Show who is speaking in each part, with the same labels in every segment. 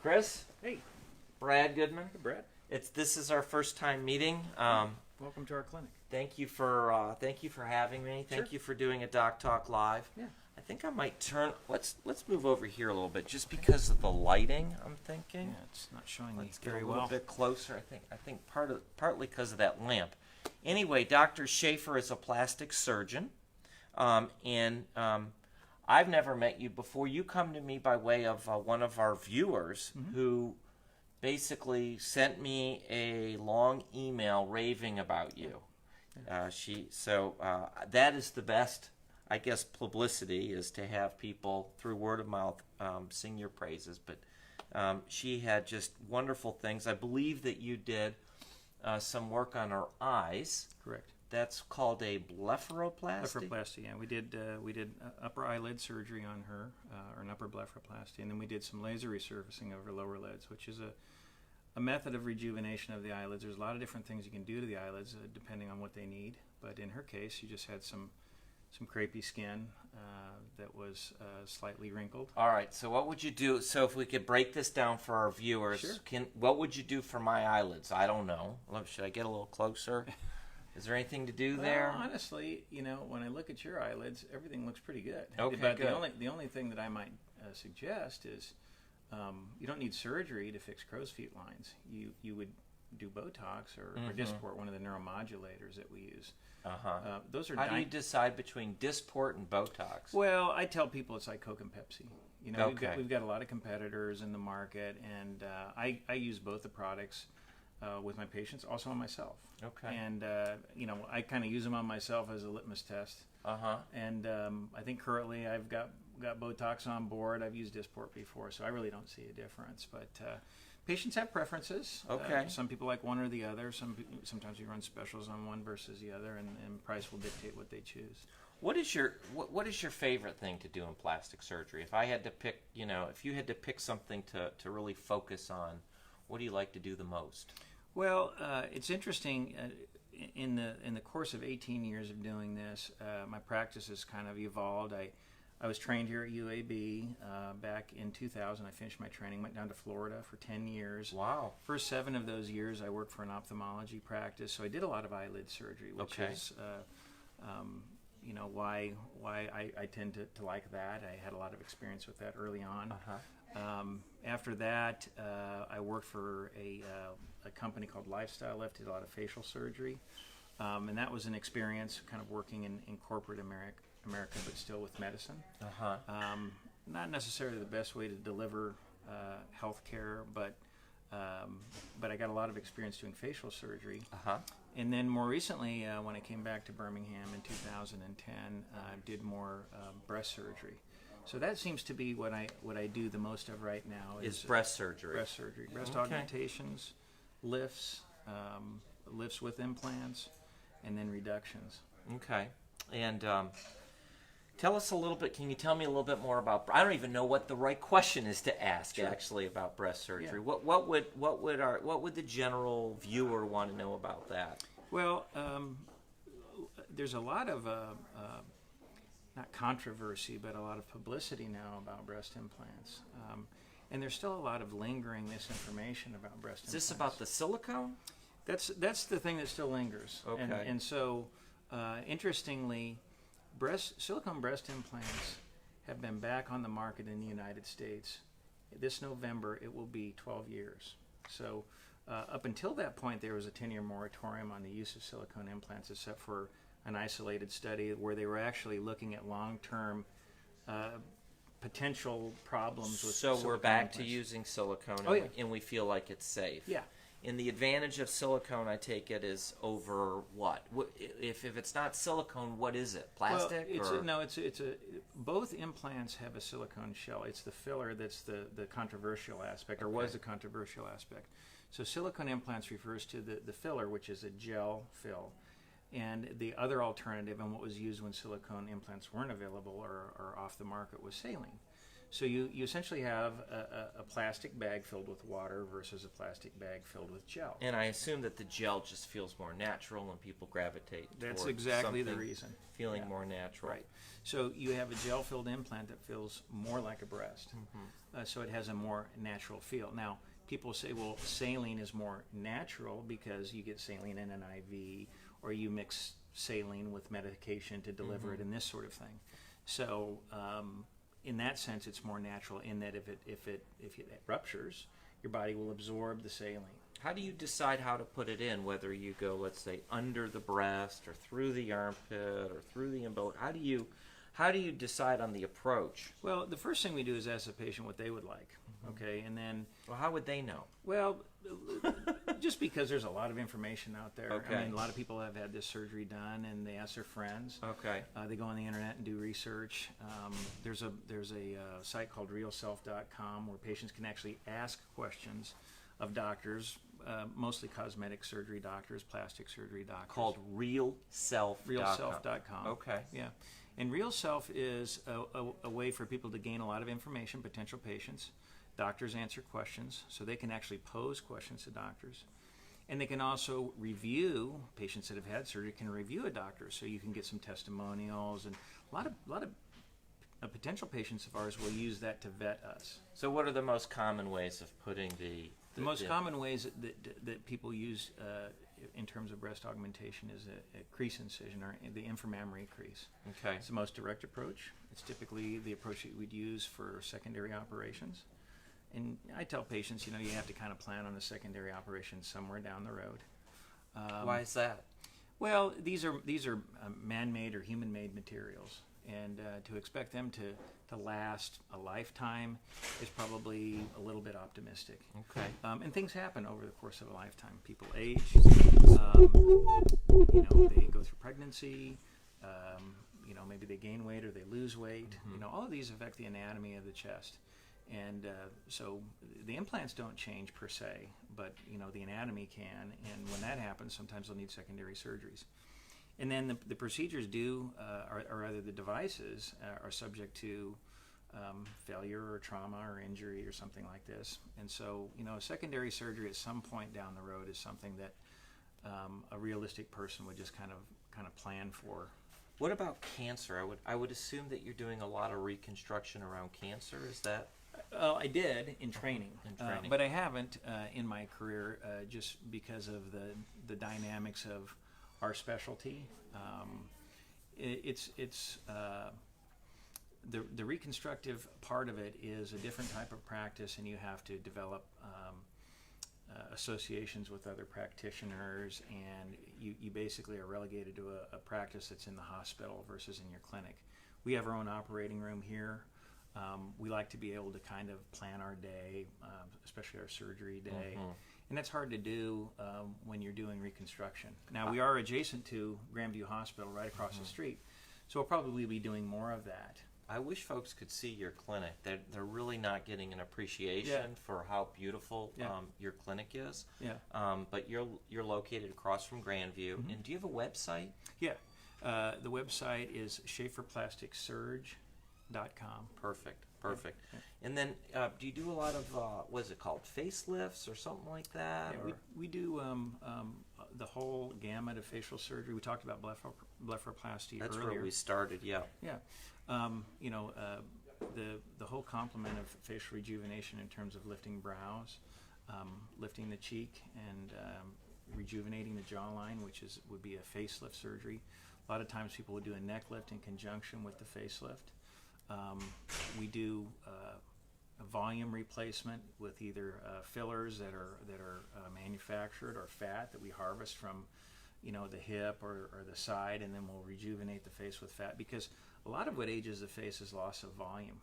Speaker 1: Chris,
Speaker 2: Hey,
Speaker 1: Brad Goodman.
Speaker 2: hey Brad.
Speaker 1: This is our first time meeting.
Speaker 2: Welcome to our clinic.
Speaker 1: Thank you for having me. Thank
Speaker 2: Sure.
Speaker 1: you for doing a Doc Talk Live.
Speaker 2: Yeah.
Speaker 1: I think I might turn. Let's move over here a little bit, just because of the lighting. I'm thinking.
Speaker 2: Yeah, it's not showing me
Speaker 1: Let's get
Speaker 2: very
Speaker 1: a little
Speaker 2: well.
Speaker 1: bit closer. I think partly because of that lamp. Anyway, Dr. Schaffer is a plastic surgeon, and I've never met you before. You come to me by way of one of our viewers who basically sent me a long email raving about you. That is the best, I guess, publicity, is to have people through word of mouth sing your praises. But she had just wonderful things. I believe that you did some work on her eyes.
Speaker 2: Correct.
Speaker 1: That's called a blepharoplasty.
Speaker 2: Blepharoplasty. Yeah, we did upper eyelid surgery on her, or an upper blepharoplasty, and then we did some laser resurfacing of her lower lids, which is a method of rejuvenation of the eyelids. There's a lot of different things you can do to the eyelids depending on what they need. But in her case, she just had some crepey skin that was slightly wrinkled.
Speaker 1: All right. So what would you do? So if we could break this down for our viewers,
Speaker 2: Sure.
Speaker 1: What would you do for my eyelids? I don't know. Should I get a little closer? Is there anything to do there?
Speaker 2: Well, honestly, when I look at your eyelids, everything looks pretty good.
Speaker 1: Okay,
Speaker 2: but
Speaker 1: good.
Speaker 2: the only thing that I might suggest is you don't need surgery to fix crow's feet lines. You would do Botox or Dysport, one of the neuromodulators that we use. Those are.
Speaker 1: How do you decide between Dysport and Botox?
Speaker 2: Well, I tell people it's like Coke and Pepsi.
Speaker 1: Okay.
Speaker 2: We've got a lot of competitors in the market, and I use both the products with my patients, also on myself.
Speaker 1: Okay.
Speaker 2: And I kind of use them on myself as a litmus test. And I think currently I've got Botox on board. I've used Dysport before, so I really don't see a difference. But patients have preferences.
Speaker 1: Okay.
Speaker 2: Some people like one or the other. Sometimes we run specials on one versus the other, and price will dictate what they choose.
Speaker 1: What is your favorite thing to do in plastic surgery? If I had to pick, if you had to pick something to really focus on, what do you like to do the most?
Speaker 2: Well, it's interesting. In the course of 18 years of doing this, my practice has kind of evolved. I was trained here at UAB back in 2000. I finished my training, went down to Florida for 10 years.
Speaker 1: Wow.
Speaker 2: First 7 of those years, I worked for an ophthalmology practice, so I did a lot of eyelid surgery, which is why I tend to like that. I had a lot of experience with that early on. After that, I worked for a company called Lifestyle Lift, did a lot of facial surgery. And that was an experience kind of working in corporate America, but still with medicine. Not necessarily the best way to deliver health care, but I got a lot of experience doing facial surgery. And then more recently, when I came back to Birmingham in 2010, I did more breast surgery. So that seems to be what I do the most of right now
Speaker 1: is breast surgery.
Speaker 2: Breast surgery, breast augmentations, lifts with implants, and then reductions.
Speaker 1: Okay, and tell us a little bit. Can you tell me a little bit more about? I don't even know what the right question is to ask actually about breast surgery.
Speaker 2: Yeah.
Speaker 1: What would the general viewer want to know about that?
Speaker 2: Well, there's a lot of not controversy, but a lot of publicity now about breast implants. And there's still a lot of lingering misinformation about breast implants.
Speaker 1: Is this about the silicone?
Speaker 2: That's the thing that still lingers.
Speaker 1: Okay.
Speaker 2: And so, interestingly, silicone breast implants have been back on the market in the United States. This November, it will be 12 years. So, up until that point, there was a 10-year moratorium on the use of silicone implants, except for an isolated study where they were actually looking at long-term potential problems with
Speaker 1: So we're back
Speaker 2: implants.
Speaker 1: to using silicone, and we feel like it's safe.
Speaker 2: Yeah.
Speaker 1: And the advantage of silicone, I take it, is over what? If it's not silicone, what is it? Plastic?
Speaker 2: Well, both implants have a silicone shell. It's the filler that's the controversial aspect, or was the controversial aspect. So silicone implants refers to the filler, which is a gel fill. And the other alternative, and what was used when silicone implants weren't available or off the market, was saline. So you essentially have a plastic bag filled with water versus a plastic bag filled with gel.
Speaker 1: And I assume that the gel just feels more natural and people gravitate
Speaker 2: That's
Speaker 1: toward
Speaker 2: exactly the
Speaker 1: something
Speaker 2: reason.
Speaker 1: feeling
Speaker 2: Yeah.
Speaker 1: more natural.
Speaker 2: Right. So you have a gel-filled implant that feels more like a breast. So it has a more natural feel. Now, people say, well, saline is more natural because you get saline in an IV, or you mix saline with medication to deliver it, and this sort of thing. So in that sense, it's more natural in that if it ruptures, your body will absorb the saline.
Speaker 1: How do you decide how to put it in? Whether you go, let's say, under the breast or through the armpit or through the umbilical? How do you decide on the approach?
Speaker 2: Well, the first thing we do is ask the patient what they would like. Okay, and then
Speaker 1: Well, how would they know?
Speaker 2: well, just because there's a lot of information out there.
Speaker 1: Okay.
Speaker 2: I mean, a lot of people have had this surgery done, and they ask their friends.
Speaker 1: Okay.
Speaker 2: They go on the internet and do research. There's a site called realself.com where patients can actually ask questions of doctors, mostly cosmetic surgery doctors, plastic surgery doctors.
Speaker 1: Called realself.com.
Speaker 2: realself.com.
Speaker 1: Okay.
Speaker 2: Yeah. And Real Self is a way for people to gain a lot of information, potential patients. Doctors answer questions, so they can actually pose questions to doctors. And they can also review, patients that have had surgery can review a doctor, so you can get some testimonials. And a lot of potential patients of ours will use that to vet us.
Speaker 1: So what are the most common ways of putting the
Speaker 2: most common ways that people use in terms of breast augmentation is a crease incision, or the inframammary crease.
Speaker 1: Okay.
Speaker 2: It's the most direct approach. It's typically the approach that we'd use for secondary operations. And I tell patients, you have to kind of plan on a secondary operation somewhere down the road.
Speaker 1: Why is that?
Speaker 2: Well, these are man-made or human-made materials, and to expect them to last a lifetime is probably a little bit optimistic.
Speaker 1: Okay.
Speaker 2: And things happen over the course of a lifetime. People age. They go through pregnancy. Maybe they gain weight or they lose weight. All of these affect the anatomy of the chest. And so the implants don't change per se, but the anatomy can. And when that happens, sometimes they'll need secondary surgeries. And then the procedures or rather the devices are subject to failure or trauma or injury or something like this. And so, secondary surgery at some point down the road is something that a realistic person would just kind of plan for.
Speaker 1: What about cancer? I would assume that you're doing a lot of reconstruction around cancer. Is that?
Speaker 2: I did in training,
Speaker 1: training.
Speaker 2: but I haven't in my career just because of the dynamics of our specialty. The reconstructive part of it is a different type of practice, and you have to develop associations with other practitioners, and you basically are relegated to a practice that's in the hospital versus in your clinic. We have our own operating room here. We like to be able to kind of plan our day, especially our surgery day. And that's hard to do when you're doing reconstruction. Now, we are adjacent to Grandview Hospital right across the street, so we'll probably be doing more of that.
Speaker 1: I wish folks could see your clinic. They're really not getting an appreciation for how beautiful your clinic is.
Speaker 2: Yeah.
Speaker 1: But you're located across from Grandview. And do you have a website?
Speaker 2: Yeah. The website is SchafferPlasticSurge.com.
Speaker 1: Perfect.
Speaker 2: Yeah.
Speaker 1: And then do you do a lot of, what is it called, facelifts or something like that?
Speaker 2: Yeah, we do the whole gamut of facial surgery. We talked about blepharoplasty
Speaker 1: That's
Speaker 2: earlier.
Speaker 1: where we started, yeah.
Speaker 2: Yeah. The whole complement of facial rejuvenation in terms of lifting brows, lifting the cheek, and rejuvenating the jawline, which would be a facelift surgery. A lot of times people would do a neck lift in conjunction with the facelift. We do a volume replacement with either fillers that are manufactured or fat that we harvest from the hip or the side, and then we'll rejuvenate the face with fat, because a lot of what ages the face is loss of volume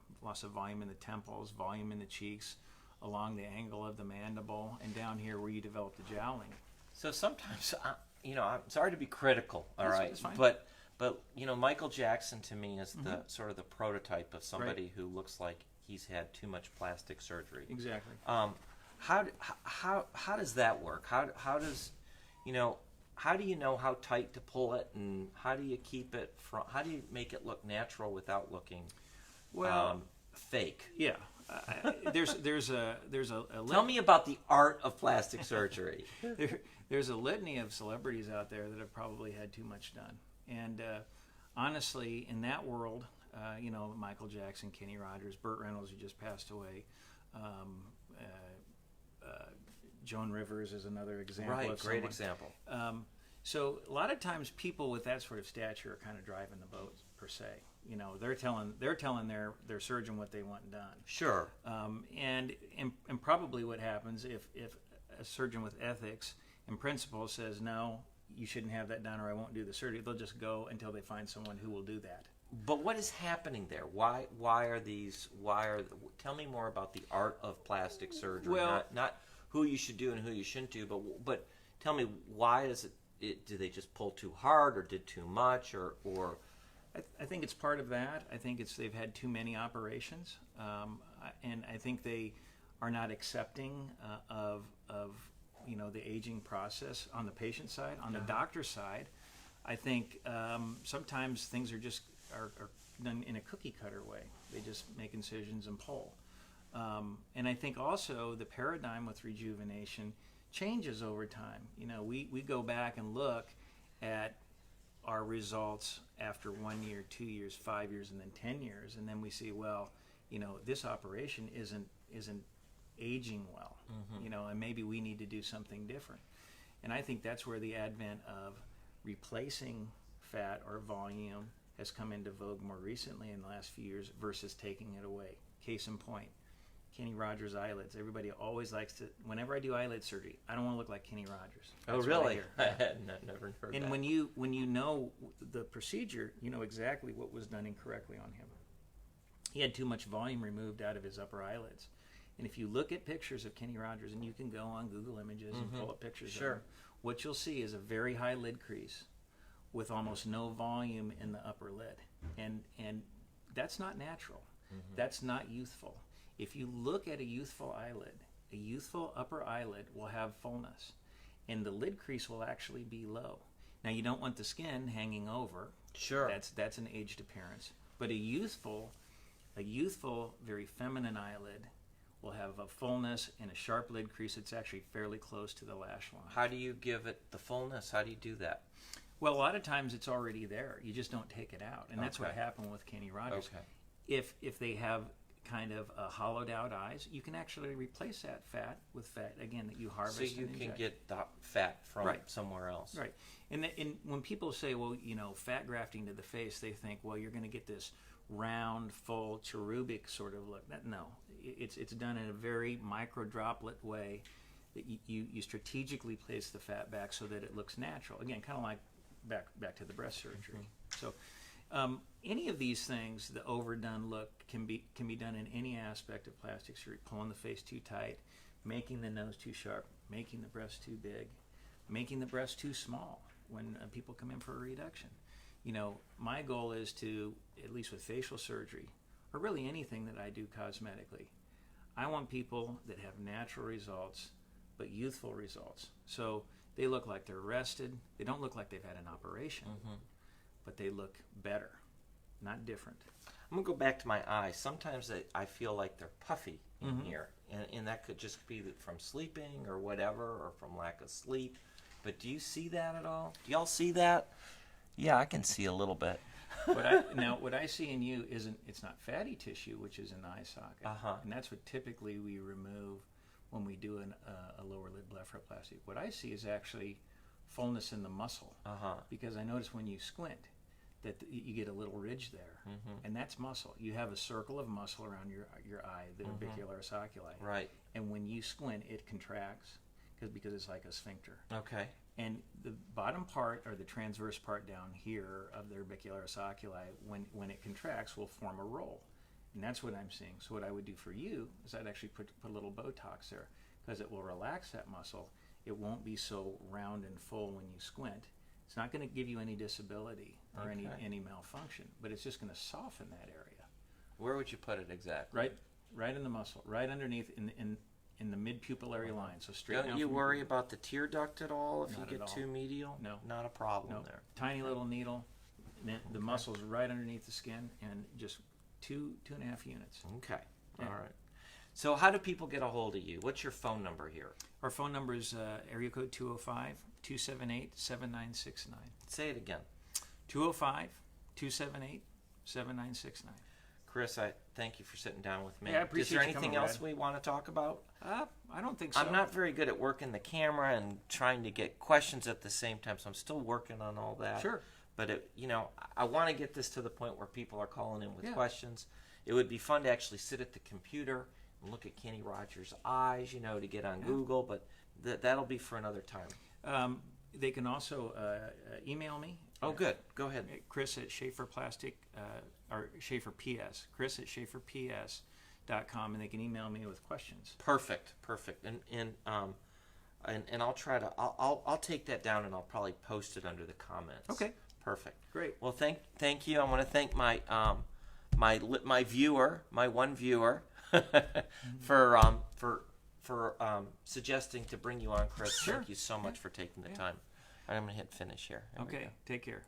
Speaker 2: in the temples, volume in the cheeks, along the angle of the mandible, and down here where you develop the jowling.
Speaker 1: So sometimes, I'm sorry to be critical, all right,
Speaker 2: that's fine.
Speaker 1: but Michael Jackson to me is the sort of the prototype of somebody who looks like he's had too much plastic surgery.
Speaker 2: Exactly.
Speaker 1: How does that work? How do you know how tight to pull it, and how do you keep it how do you make it look natural without looking fake.
Speaker 2: Yeah. There's a
Speaker 1: Tell me about the art of plastic surgery.
Speaker 2: there's a litany of celebrities out there that have probably had too much done. And honestly, in that world, Michael Jackson, Kenny Rogers, Burt Reynolds, who just passed away, Joan Rivers is another example.
Speaker 1: Right,
Speaker 2: of
Speaker 1: great
Speaker 2: someone.
Speaker 1: example.
Speaker 2: So a lot of times people with that sort of stature are kind of driving the boat per se. They're telling their surgeon what they want done.
Speaker 1: Sure.
Speaker 2: And probably what happens if a surgeon with ethics and principles says no, you shouldn't have that done, or I won't do the surgery, they'll just go until they find someone who will do that.
Speaker 1: But what is happening there? Tell me more about the art of plastic surgery.
Speaker 2: Well,
Speaker 1: not who you should do and who you shouldn't do, but tell me, why is it do they just pull too hard or did too much or
Speaker 2: I think it's part of that. I think they've had too many operations, and I think they are not accepting of the aging process on the patient side. On the doctor side, I think sometimes things are done in a cookie cutter way. They just make incisions and pull. And I think also the paradigm with rejuvenation changes over time. We go back and look at our results after 1 year, 2 years, 5 years, and then 10 years, and then we see, well, this operation isn't aging well, and maybe we need to do something different. And I think that's where the advent of replacing fat or volume has come into vogue more recently in the last few years versus taking it away. Case in point, Kenny Rogers' eyelids. Everybody always likes to, whenever I do eyelid surgery, I don't want to look like Kenny Rogers.
Speaker 1: That's really? I had never heard
Speaker 2: and
Speaker 1: that.
Speaker 2: when you know the procedure, you know exactly what was done incorrectly on him. He had too much volume removed out of his upper eyelids. And if you look at pictures of Kenny Rogers, and you can go on Google Images and pull up pictures of him, what you'll see is a very high lid crease with almost no volume in the upper lid. And that's not natural. That's not youthful. If you look at a youthful eyelid, a youthful upper eyelid will have fullness, and the lid crease will actually be low. Now, you don't want the skin hanging over.
Speaker 1: Sure.
Speaker 2: That's an aged appearance. But a youthful, very feminine eyelid will have a fullness and a sharp lid crease that's actually fairly close to the lash line.
Speaker 1: How do you give it the fullness? How do you do that?
Speaker 2: Well, a lot of times it's already there. You just don't take it out, and that's what happened with Kenny Rogers.
Speaker 1: Okay.
Speaker 2: If they have kind of hollowed out eyes, you can actually replace that fat with fat again that you harvest.
Speaker 1: So you
Speaker 2: and
Speaker 1: can
Speaker 2: inject.
Speaker 1: get the fat from somewhere else.
Speaker 2: Right. And when people say, well, fat grafting to the face, they think, well, you're going to get this round, full, cherubic sort of look. No, it's done in a very micro droplet way that you strategically place the fat back so that it looks natural. Again, kind of like back to the breast surgery. So any of these things, the overdone look can be done in any aspect of plastic surgery. Pulling the face too tight, making the nose too sharp, making the breast too big, making the breast too small when people come in for a reduction. My goal is to, at least with facial surgery, or really anything that I do cosmetically, I want people that have natural results, but youthful results. So they look like they're rested. They don't look like they've had an operation, but they look better, not different.
Speaker 1: I'm going to go back to my eyes. Sometimes I feel like they're puffy in here, and that could just be from sleeping or whatever, or from lack of sleep. But do you see that at all? Do y'all see that? Yeah, I can see a little bit.
Speaker 2: What I see in you it's not fatty tissue, which is an eye socket, and that's what typically we remove when we do a lower lid blepharoplasty. What I see is actually fullness in the muscle, because I notice when you squint that you get a little ridge there, and that's muscle. You have a circle of muscle around your eye, the orbicular occuli.
Speaker 1: Right.
Speaker 2: And when you squint, it contracts because it's like a sphincter.
Speaker 1: Okay.
Speaker 2: And the bottom part, or the transverse part down here of the orbicularis oculi, when it contracts, will form a roll. And that's what I'm seeing. So what I would do for you is I'd actually put a little Botox there, because it will relax that muscle. It won't be so round and full when you squint. It's not going to give you any disability or any malfunction, but it's just going to soften that area.
Speaker 1: Where would you put it exactly?
Speaker 2: Right in the muscle, right underneath in the mid-pupillary line, so straight down.
Speaker 1: Don't you worry about the tear duct at all if
Speaker 2: Not
Speaker 1: you
Speaker 2: at
Speaker 1: get
Speaker 2: all.
Speaker 1: too medial?
Speaker 2: No.
Speaker 1: Not a problem
Speaker 2: No.
Speaker 1: there.
Speaker 2: Tiny little needle, the muscle's right underneath the skin, and just 2.5 units.
Speaker 1: Okay.
Speaker 2: Yeah.
Speaker 1: All right. So how do people get a hold of you? What's your phone number here?
Speaker 2: Our phone number is area code 205-278-7969.
Speaker 1: Say it again.
Speaker 2: 205-278-7969.
Speaker 1: Chris, I thank you for sitting down with me.
Speaker 2: Yeah, I appreciate
Speaker 1: Is there
Speaker 2: you
Speaker 1: anything
Speaker 2: coming,
Speaker 1: else
Speaker 2: Brad.
Speaker 1: we want to talk about?
Speaker 2: I don't think so.
Speaker 1: I'm not very good at working the camera and trying to get questions at the same time, so I'm still working on all that.
Speaker 2: Sure.
Speaker 1: But I want to get this to the point where people are calling in with
Speaker 2: Yeah.
Speaker 1: questions. It would be fun to actually sit at the computer and look at Kenny Rogers' eyes, to get on Google, but that'll be for another time.
Speaker 2: They can also email me.
Speaker 1: Oh, good. Go ahead.
Speaker 2: Chris at Schaffer Plastic, or Schaffer PS. Chris at SchafferPS.com, and they can email me with questions.
Speaker 1: Perfect. And I'll try to I'll take that down and I'll probably post it under the comments.
Speaker 2: Okay.
Speaker 1: Perfect.
Speaker 2: Great.
Speaker 1: Well, thank you. I want to thank my my viewer, my one viewer, for suggesting to bring you on, Chris.
Speaker 2: Sure.
Speaker 1: Thank you so much for taking the time. All right, I'm gonna hit finish here. There we
Speaker 2: Okay.
Speaker 1: go.
Speaker 2: Take care.